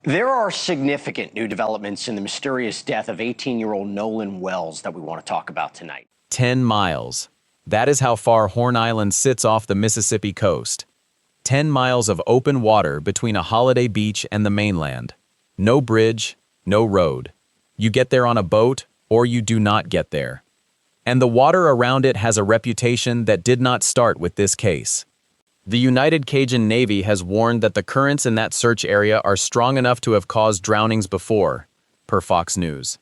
There are significant new developments in the mysterious death of 18-year-old Nolan Wells that we want to talk about tonight. 10 miles. That is how far Horn Island sits off the Mississippi coast. 10 miles of open water between a holiday beach and the mainland. No bridge, no road. You get there on a boat, or you do not get there. And the water around it has a reputation that did not start with this case. The United Cajun Navy has warned that the currents in that search area are strong enough to have caused drownings before, per Fox News.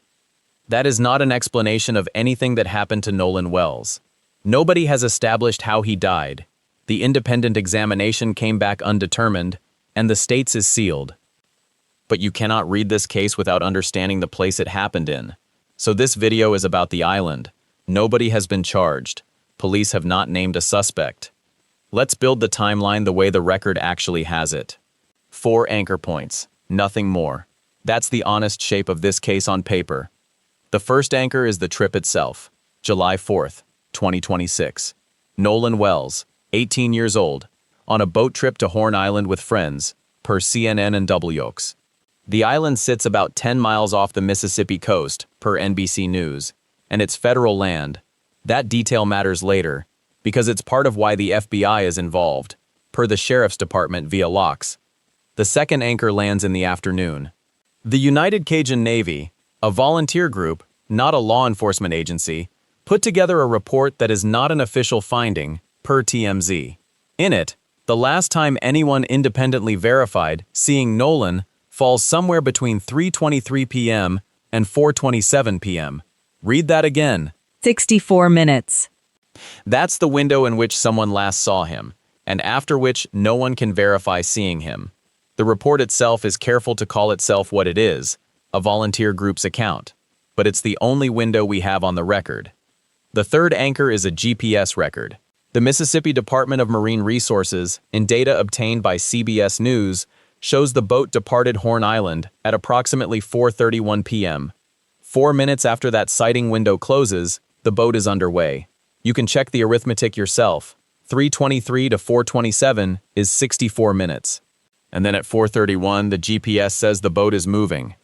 That is not an explanation of anything that happened to Nolan Wells. Nobody has established how he died. The independent examination came back undetermined, and the state's is sealed. But you cannot read this case without understanding the place it happened in. So this video is about the island. Nobody has been charged. Police have not named a suspect. Let's build the timeline the way the record actually has it. 4 anchor points, nothing more. That's the honest shape of this case on paper. The first anchor is the trip itself, July 4th, 2026. Nolan Wells, 18 years old, on a boat trip to Horn Island with friends, per CNN and WLBT. The island sits about 10 miles off the Mississippi coast, per NBC News, and it's federal land. That detail matters later, because it's part of why the FBI is involved, per the Sheriff's Department via locks. The second anchor lands in the afternoon. The United Cajun Navy, a volunteer group, not a law enforcement agency, put together a report that is not an official finding, per TMZ. In it, the last time anyone independently verified seeing Nolan falls somewhere between 3:23 p.m. and 4:27 p.m. Read that again. 64 minutes. That's the window in which someone last saw him, and after which no one can verify seeing him. The report itself is careful to call itself what it is, a volunteer group's account, but it's the only window we have on the record. The third anchor is a GPS record. The Mississippi Department of Marine Resources, in data obtained by CBS News, shows the boat departed Horn Island at approximately 4:31 p.m. 4 minutes after that sighting window closes, the boat is underway. You can check the arithmetic yourself. 3:23 to 4:27 is 64 minutes. And then at 4:31, the GPS says the boat is moving.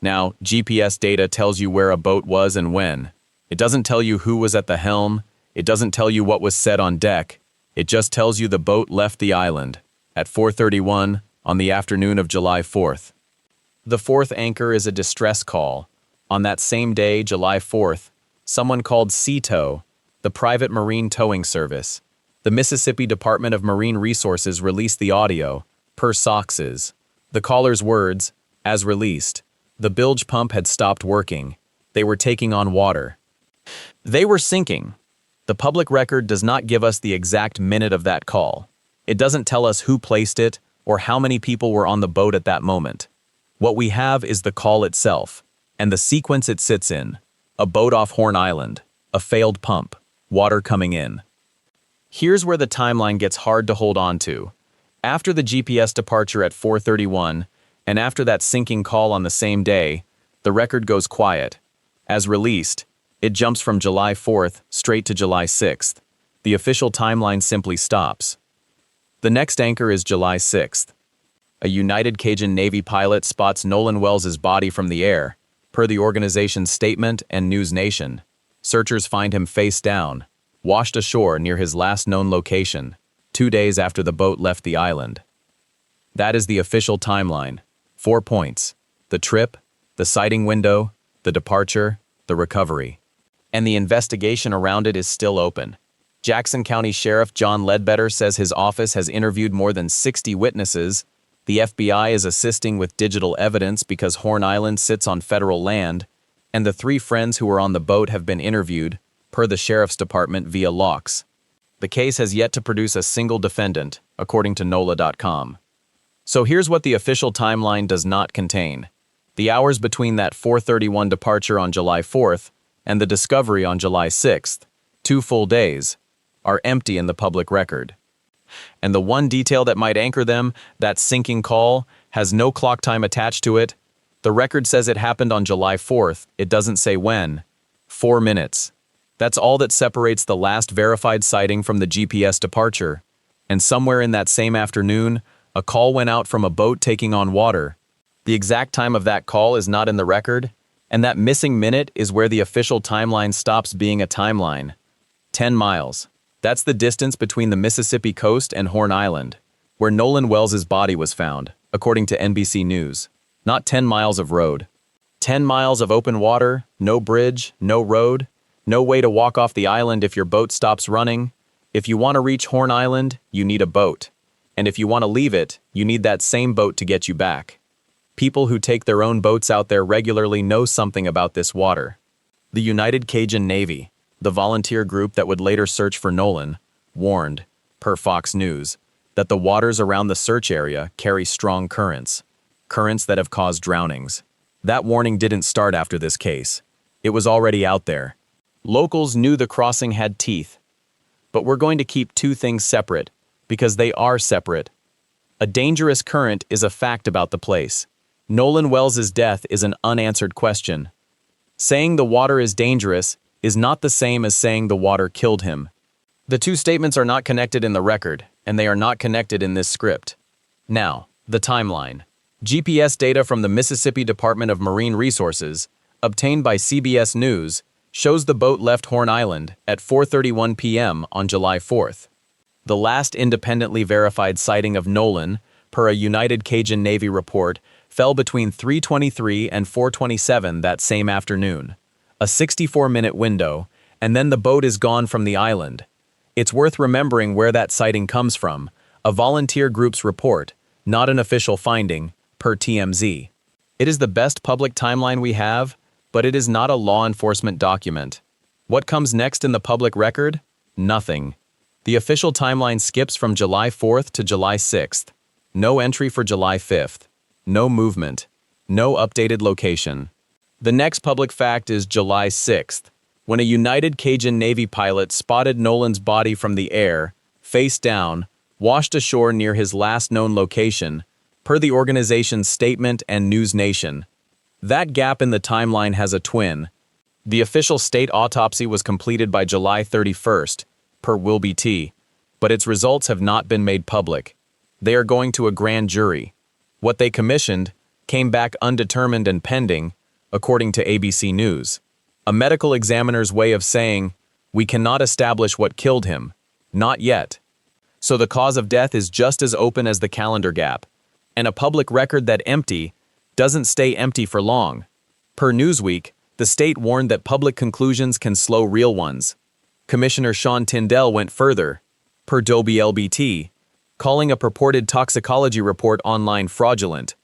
Now, GPS data tells you where a boat was and when. It doesn't tell you who was at the helm. It doesn't tell you what was said on deck. It just tells you the boat left the island at 4:31 on the afternoon of July 4th. The fourth anchor is a distress call. On that same day, July 4th, someone called SeaTow, the private marine towing service. The Mississippi Department of Marine Resources released the audio, per Sox's. The caller's words, as released, the bilge pump had stopped working. They were taking on water. They were sinking. The public record does not give us the exact minute of that call. It doesn't tell us who placed it or how many people were on the boat at that moment. What we have is the call itself, and the sequence it sits in. A boat off Horn Island, a failed pump, water coming in. Here's where the timeline gets hard to hold on to. After the GPS departure at 4:31, and after that sinking call on the same day, the record goes quiet. As released, it jumps from July 4th straight to July 6th. The official timeline simply stops. The next anchor is July 6th. A United Cajun Navy pilot spots Nolan Wells' body from the air, per the organization's statement and News Nation. Searchers find him face down, washed ashore near his last known location, 2 days after the boat left the island. That is the official timeline. 4 points: the trip, the sighting window, the departure, the recovery. And the investigation around it is still open. Jackson County Sheriff John Ledbetter says his office has interviewed more than 60 witnesses. The FBI is assisting with digital evidence because Horn Island sits on federal land, and the 3 friends who were on the boat have been interviewed, per the Sheriff's Department via locks. The case has yet to produce a single defendant, according to NOLA.com. So here's what the official timeline does not contain. The hours between that 4:31 departure on July 4th and the discovery on July 6th, 2 full days, are empty in the public record. And the one detail that might anchor them, that sinking call, has no clock time attached to it. The record says it happened on July 4th. It doesn't say when. 4 minutes. That's all that separates the last verified sighting from the GPS departure. And somewhere in that same afternoon, a call went out from a boat taking on water. The exact time of that call is not in the record, and that missing minute is where the official timeline stops being a timeline. 10 miles. That's the distance between the Mississippi coast and Horn Island, where Nolan Wells' body was found, according to NBC News. Not 10 miles of road. 10 miles of open water, no bridge, no road, no way to walk off the island if your boat stops running. If you want to reach Horn Island, you need a boat. And if you want to leave it, you need that same boat to get you back. People who take their own boats out there regularly know something about this water. The United Cajun Navy, the volunteer group that would later search for Nolan, warned, per Fox News, that the waters around the search area carry strong currents that have caused drownings. That warning didn't start after this case. It was already out there. Locals knew the crossing had teeth. But we're going to keep two things separate, because they are separate. A dangerous current is a fact about the place. Nolan Wells' death is an unanswered question. Saying the water is dangerous is not the same as saying the water killed him. The two statements are not connected in the record, and they are not connected in this script. Now, the timeline. GPS data from the Mississippi Department of Marine Resources, obtained by CBS News, shows the boat left Horn Island at 4:31 p.m. on July 4th. The last independently verified sighting of Nolan, per a United Cajun Navy report, fell between 3:23 and 4:27 that same afternoon. A 64-minute window, and then the boat is gone from the island. It's worth remembering where that sighting comes from, a volunteer group's report, not an official finding, per TMZ. It is the best public timeline we have, but it is not a law enforcement document. What comes next in the public record? Nothing. The official timeline skips from July 4th to July 6th. No entry for July 5th. No movement. No updated location. The next public fact is July 6th, when a United Cajun Navy pilot spotted Nolan's body from the air, face down, washed ashore near his last known location, per the organization's statement and News Nation. That gap in the timeline has a twin. The official state autopsy was completed by July 31st, per WLBT, but its results have not been made public. They are going to a grand jury. What they commissioned came back undetermined and pending, according to ABC News. A medical examiner's way of saying, we cannot establish what killed him. Not yet. So the cause of death is just as open as the calendar gap. And a public record that empty doesn't stay empty for long. Per Newsweek, the state warned that public conclusions can slow real ones. Commissioner Sean Tyndall went further, per WLBT, calling a purported toxicology report online fraudulent.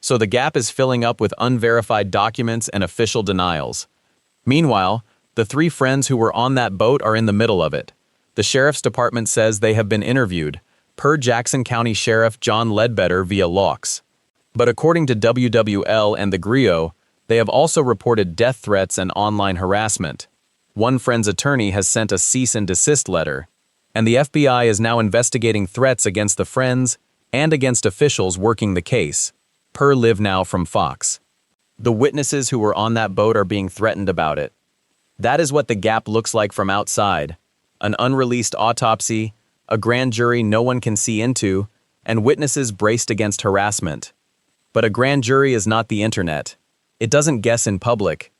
So the gap is filling up with unverified documents and official denials. Meanwhile, the three friends who were on that boat are in the middle of it. The sheriff's department says they have been interviewed, per Jackson County Sheriff John Ledbetter via Laux. But according to WWL and the GRIO, they have also reported death threats and online harassment. One friend's attorney has sent a cease and desist letter, and the FBI is now investigating threats against the friends and against officials working the case, per Live Now from Fox. The witnesses who were on that boat are being threatened about it. That is what the gap looks like from outside. An unreleased autopsy, a grand jury no one can see into, and witnesses braced against harassment. But a grand jury is not the internet. It doesn't guess in public.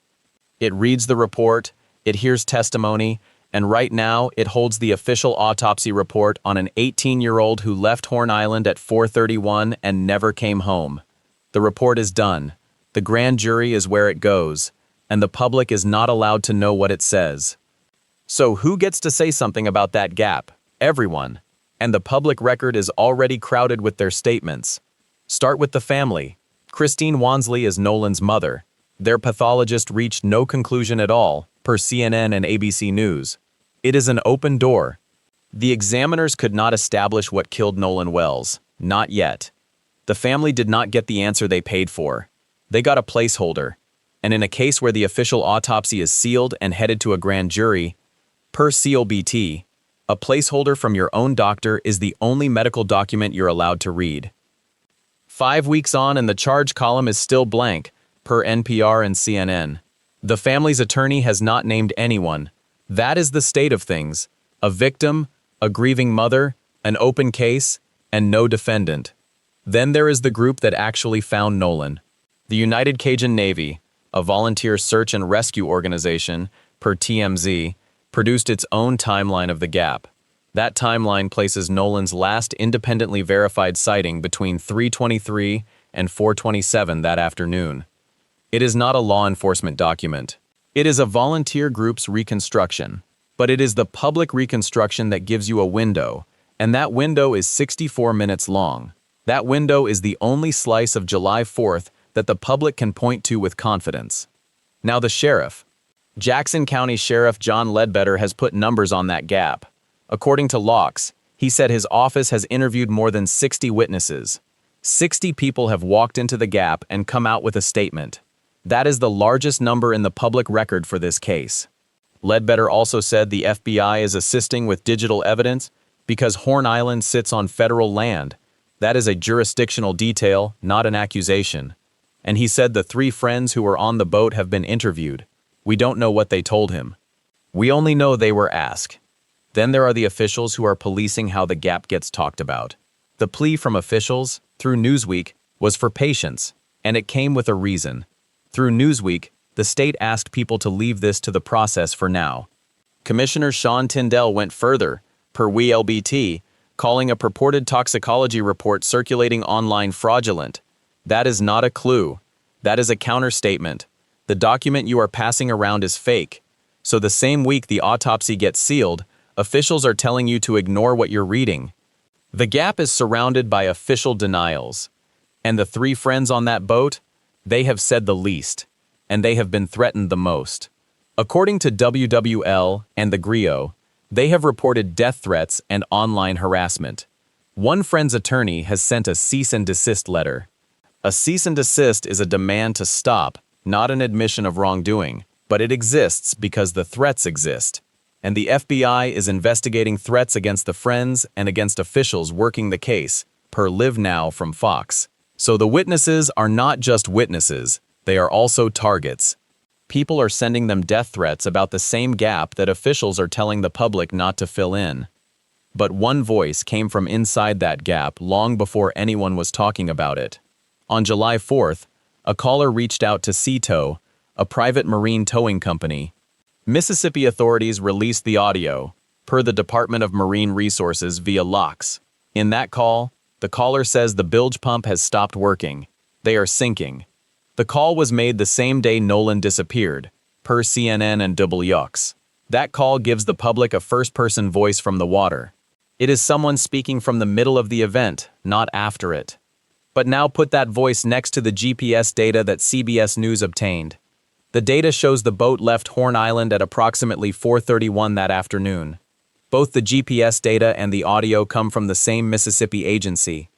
It reads the report, it hears testimony, and right now it holds the official autopsy report on an 18-year-old who left Horn Island at 4:31 and never came home. The report is done. The grand jury is where it goes, and the public is not allowed to know what it says. So who gets to say something about that gap? Everyone. And the public record is already crowded with their statements. Start with the family. Christine Wansley is Nolan's mother. Their pathologist reached no conclusion at all, per CNN and ABC News. It is an open door. The examiners could not establish what killed Nolan Wells. Not yet. The family did not get the answer they paid for. They got a placeholder. And in a case where the official autopsy is sealed and headed to a grand jury, per CLBT, a placeholder from your own doctor is the only medical document you're allowed to read. 5 weeks on and the charge column is still blank, per NPR and CNN. The family's attorney has not named anyone. That is the state of things. A victim, a grieving mother, an open case, and no defendant. Then there is the group that actually found Nolan. The United Cajun Navy, a volunteer search and rescue organization, per TMZ, produced its own timeline of the gap. That timeline places Nolan's last independently verified sighting between 3:23 and 4:27 that afternoon. It is not a law enforcement document. It is a volunteer group's reconstruction. But it is the public reconstruction that gives you a window, and that window is 64 minutes long. That window is the only slice of July 4th that the public can point to with confidence. Now the sheriff. Jackson County Sheriff John Ledbetter has put numbers on that gap. According to Locks, he said his office has interviewed more than 60 witnesses. 60 people have walked into the gap and come out with a statement. That is the largest number in the public record for this case. Ledbetter also said the FBI is assisting with digital evidence because Horn Island sits on federal land. That is a jurisdictional detail, not an accusation. And he said the 3 friends who were on the boat have been interviewed. We don't know what they told him. We only know they were asked. Then there are the officials who are policing how the gap gets talked about. The plea from officials, through Newsweek, was for patience, and it came with a reason. Through Newsweek, the state asked people to leave this to the process for now. Commissioner Sean Tyndall went further, per WLBT, calling a purported toxicology report circulating online fraudulent. That is not a clue. That is a counterstatement. The document you are passing around is fake. So the same week the autopsy gets sealed, officials are telling you to ignore what you're reading. The gap is surrounded by official denials. And the 3 friends on that boat, they have said the least. And they have been threatened the most. According to WWL and the GRIO, they have reported death threats and online harassment. One friend's attorney has sent a cease and desist letter. A cease and desist is a demand to stop, not an admission of wrongdoing, but it exists because the threats exist. And the FBI is investigating threats against the friends and against officials working the case, per Live Now from Fox. So the witnesses are not just witnesses, they are also targets. People are sending them death threats about the same gap that officials are telling the public not to fill in. But one voice came from inside that gap long before anyone was talking about it. On July 4th, a caller reached out to Seatow, a private marine towing company. Mississippi authorities released the audio, per the Department of Marine Resources via Locks. In that call, the caller says the bilge pump has stopped working. They are sinking. The call was made the same day Nolan disappeared, per CNN and WX. That call gives the public a first-person voice from the water. It is someone speaking from the middle of the event, not after it. But now put that voice next to the GPS data that CBS News obtained. The data shows the boat left Horn Island at approximately 4:31 that afternoon. Both the GPS data and the audio come from the same Mississippi agency.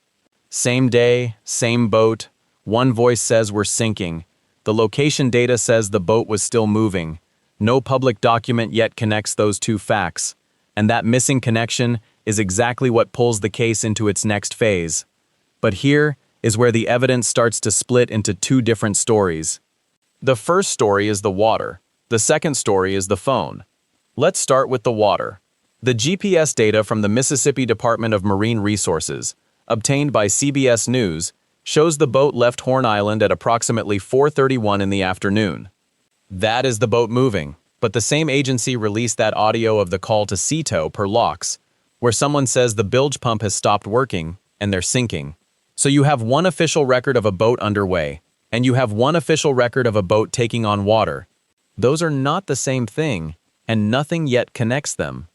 Same day, same boat. One voice says we're sinking. The location data says the boat was still moving. No public document yet connects those 2 facts. And that missing connection is exactly what pulls the case into its next phase. But here is where the evidence starts to split into 2 different stories. The first story is the water. The second story is the phone. Let's start with the water. The GPS data from the Mississippi Department of Marine Resources, obtained by CBS News, shows the boat left Horn Island at approximately 4:31 in the afternoon. That is the boat moving, but the same agency released that audio of the call to Seatow per Locks, where someone says the bilge pump has stopped working and they're sinking. So you have one official record of a boat underway, and you have one official record of a boat taking on water. Those are not the same thing, and nothing yet connects them.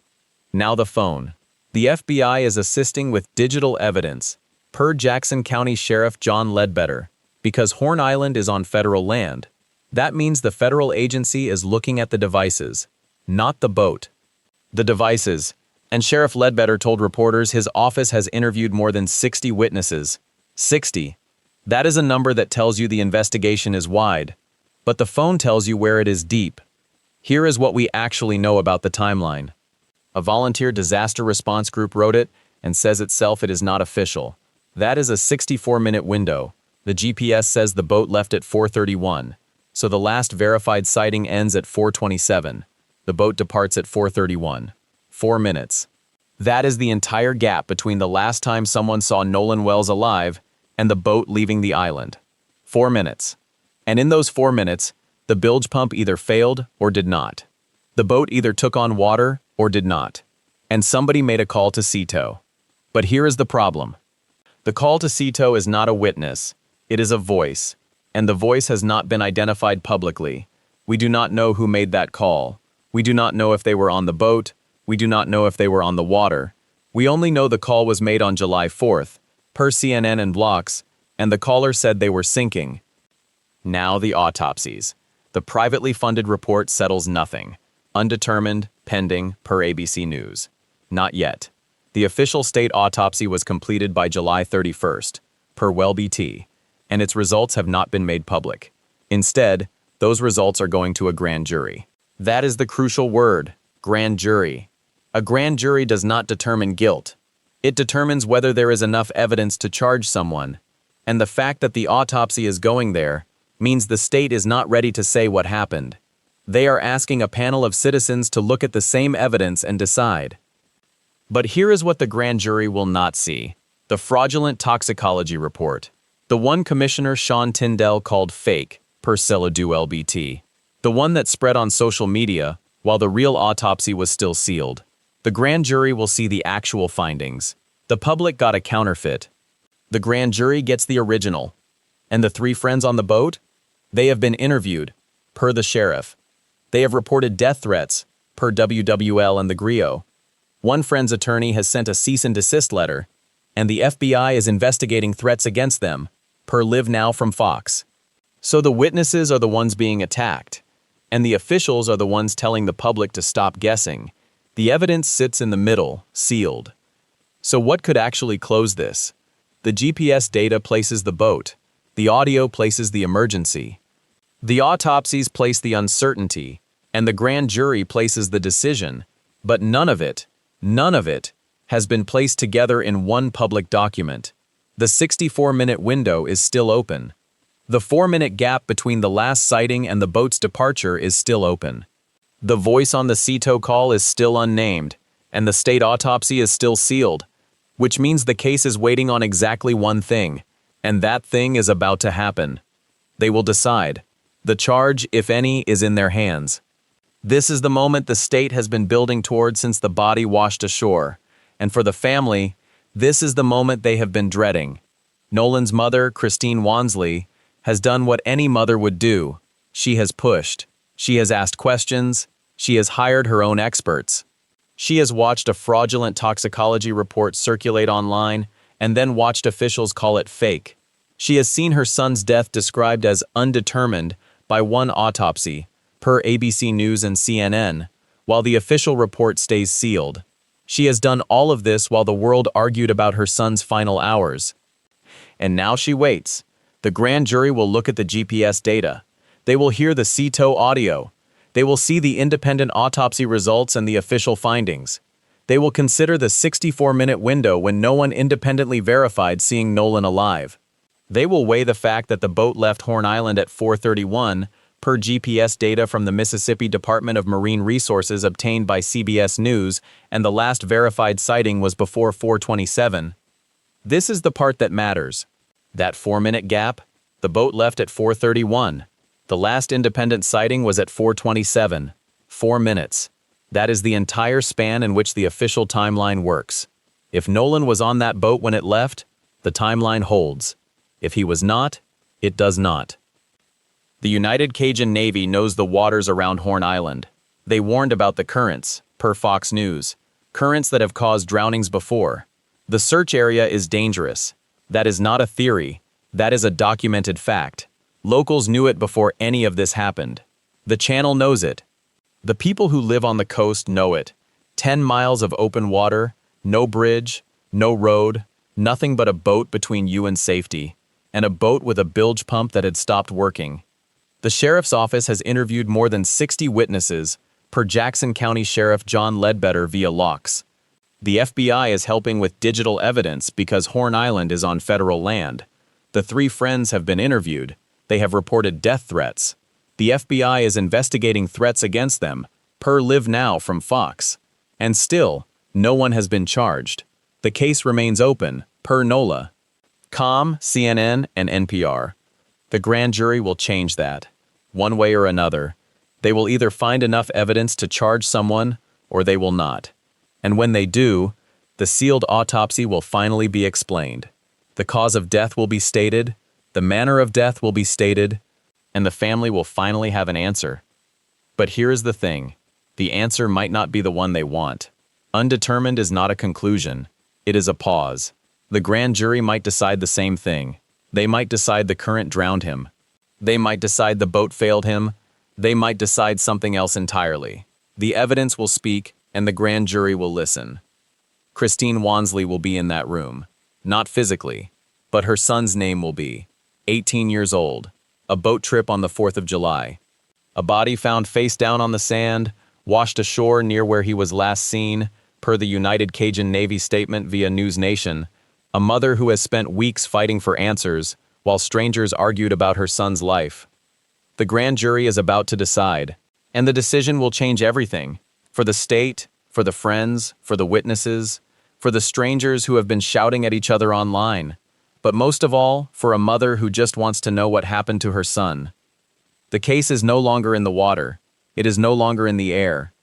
Now the phone. The FBI is assisting with digital evidence, per Jackson County Sheriff John Ledbetter, because Horn Island is on federal land. That means the federal agency is looking at the devices, not the boat. The devices, and Sheriff Ledbetter told reporters his office has interviewed more than 60 witnesses. 60. That is a number that tells you the investigation is wide, but the phone tells you where it is deep. Here is what we actually know about the timeline. A volunteer disaster response group wrote it and says itself it is not official. That is a 64-minute window. The GPS says the boat left at 4:31, so the last verified sighting ends at 4:27. The boat departs at 4:31. 4 minutes. That is the entire gap between the last time someone saw Nolan Wells alive and the boat leaving the island. 4 minutes. And in those 4 minutes, the bilge pump either failed or did not. The boat either took on water or did not. And somebody made a call to sea tow. But here is the problem. The call to sea tow is not a witness, it is a voice, and the voice has not been identified publicly. We do not know who made that call. We do not know if they were on the boat. We do not know if they were on the water. We only know the call was made on July 4th, per CNN and Blocks, and the caller said they were sinking. Now the autopsies. The privately funded report settles nothing. Undetermined, pending, per ABC News. Not yet. The official state autopsy was completed by July 31st, per WLBT, and its results have not been made public. Instead, those results are going to a grand jury. That is the crucial word, grand jury. A grand jury does not determine guilt. It determines whether there is enough evidence to charge someone, and the fact that the autopsy is going there means the state is not ready to say what happened. They are asking a panel of citizens to look at the same evidence and decide. But here is what the grand jury will not see. The fraudulent toxicology report. The one Commissioner Sean Tyndall called fake, per WLBT. The one that spread on social media while the real autopsy was still sealed. The grand jury will see the actual findings. The public got a counterfeit. The grand jury gets the original. And the 3 friends on the boat? They have been interviewed, per the sheriff. They have reported death threats, per WWL and the Grio. One friend's attorney has sent a cease and desist letter, and the FBI is investigating threats against them, per Live Now from Fox. So the witnesses are the ones being attacked, and the officials are the ones telling the public to stop guessing. The evidence sits in the middle, sealed. So what could actually close this? The GPS data places the boat. The audio places the emergency. The autopsies place the uncertainty, and the grand jury places the decision, but none of it, has been placed together in one public document. The 64-minute window is still open. The 4-minute gap between the last sighting and the boat's departure is still open. The voice on the sea tow call is still unnamed, and the state autopsy is still sealed, which means the case is waiting on exactly one thing, and that thing is about to happen. They will decide. The charge, if any, is in their hands. This is the moment the state has been building toward since the body washed ashore, and for the family, this is the moment they have been dreading. Nolan's mother, Christine Wansley, has done what any mother would do. She has pushed. She has asked questions. She has hired her own experts. She has watched a fraudulent toxicology report circulate online and then watched officials call it fake. She has seen her son's death described as undetermined by one autopsy, per ABC News and CNN, while the official report stays sealed. She has done all of this while the world argued about her son's final hours. And now she waits. The grand jury will look at the GPS data. They will hear the sea tow audio. They will see the independent autopsy results and the official findings. They will consider the 64-minute window when no one independently verified seeing Nolan alive. They will weigh the fact that the boat left Horn Island at 4:31, per GPS data from the Mississippi Department of Marine Resources obtained by CBS News, and the last verified sighting was before 4:27. This is the part that matters. That 4-minute gap, the boat left at 4:31. The last independent sighting was at 4:27. 4 minutes. That is the entire span in which the official timeline works. If Nolan was on that boat when it left, the timeline holds. If he was not, it does not. The United Cajun Navy knows the waters around Horn Island. They warned about the currents, per Fox News. Currents that have caused drownings before. The search area is dangerous. That is not a theory. That is a documented fact. Locals knew it before any of this happened. The channel knows it. The people who live on the coast know it. 10 miles of open water, no bridge, no road, nothing but a boat between you and safety, and a boat with a bilge pump that had stopped working. The sheriff's office has interviewed more than 60 witnesses, per Jackson County Sheriff John Ledbetter via locks. The FBI is helping with digital evidence because Horn Island is on federal land. The 3 friends have been interviewed. They have reported death threats. The FBI is investigating threats against them, per Live Now from Fox. And still, no one has been charged. The case remains open, per NOLA. CNN, and NPR. The grand jury will change that. One way or another. They will either find enough evidence to charge someone, or they will not. And when they do, the sealed autopsy will finally be explained. The cause of death will be stated, the manner of death will be stated, and the family will finally have an answer. But here is the thing. The answer might not be the one they want. Undetermined is not a conclusion. It is a pause. The grand jury might decide the same thing. They might decide the current drowned him. They might decide the boat failed him. They might decide something else entirely. The evidence will speak, and the grand jury will listen. Christine Wansley will be in that room. Not physically, but her son's name will be. 18 years old. A boat trip on the 4th of July. A body found face down on the sand, washed ashore near where he was last seen, per the United Cajun Navy statement via News Nation. A mother who has spent weeks fighting for answers, while strangers argued about her son's life. The grand jury is about to decide, and the decision will change everything. For the state, for the friends, for the witnesses, for the strangers who have been shouting at each other online, but most of all, for a mother who just wants to know what happened to her son. The case is no longer in the water. It is no longer in the air.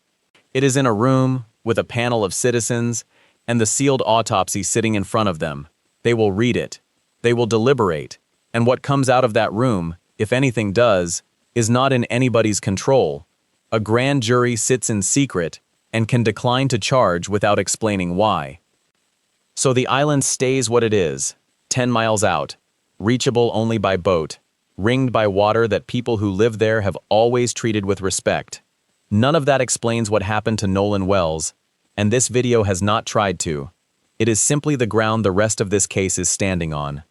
It is in a room with a panel of citizens and the sealed autopsy sitting in front of them. They will read it. They will deliberate. And what comes out of that room, if anything does, is not in anybody's control. A grand jury sits in secret and can decline to charge without explaining why. So the island stays what it is, 10 miles out, reachable only by boat, ringed by water that people who live there have always treated with respect. None of that explains what happened to Nolan Wells, and this video has not tried to. It is simply the ground the rest of this case is standing on.